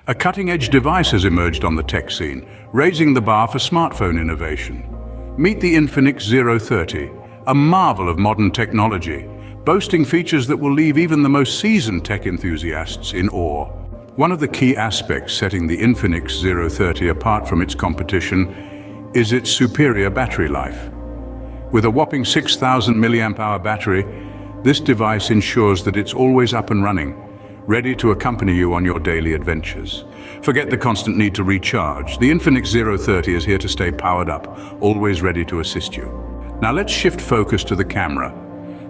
A cutting-edge device has emerged on the tech scene, raising the bar for smartphone innovation. Meet the Infinix Zero30, a marvel of modern technology, boasting features that will leave even the most seasoned tech enthusiasts in awe. One of the key aspects setting the Infinix Zero30 apart from its competition is its superior battery life. With a whopping 6,000 mAh battery, this device ensures that it's always up and running, ready to accompany you on your daily adventures. Forget the constant need to recharge. The Infinix Zero30 is here to stay powered up, always ready to assist you. Now let's shift focus to the camera.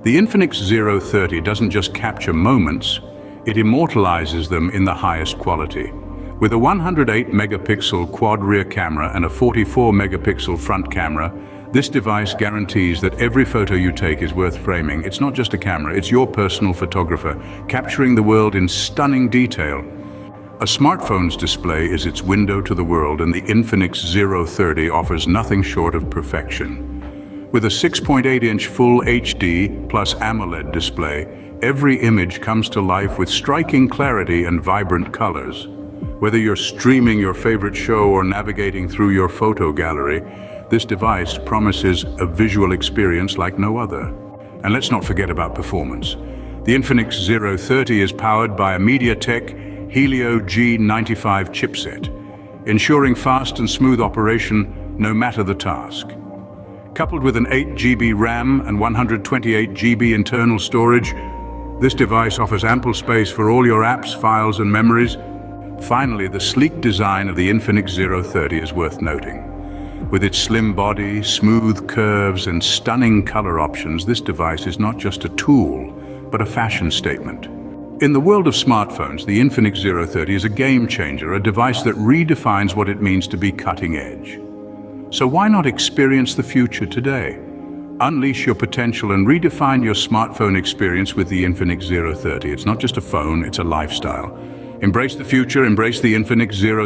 The Infinix Zero30 doesn't just capture moments, it immortalizes them in the highest quality. With a 108 megapixel quad rear camera and a 44 megapixel front camera, this device guarantees that every photo you take is worth framing. It's not just a camera, it's your personal photographer, capturing the world in stunning detail. A smartphone's display is its window to the world, and the Infinix Zero30 offers nothing short of perfection. With a 6.8-inch Full HD plus AMOLED display, every image comes to life with striking clarity and vibrant colors. Whether you're streaming your favorite show or navigating through your photo gallery, this device promises a visual experience like no other. And let's not forget about performance. The Infinix Zero30 is powered by a MediaTek Helio G95 chipset, ensuring fast and smooth operation no matter the task. Coupled with an 8 GB RAM and 128 GB internal storage, this device offers ample space for all your apps, files, and memories. Finally, the sleek design of the Infinix Zero30 is worth noting. With its slim body, smooth curves, and stunning color options, this device is not just a tool, but a fashion statement. In the world of smartphones, the Infinix Zero30 is a game changer, a device that redefines what it means to be cutting edge. So why not experience the future today? Unleash your potential and redefine your smartphone experience with the Infinix Zero30. It's not just a phone, it's a lifestyle. Embrace the future, embrace the Infinix Zero30.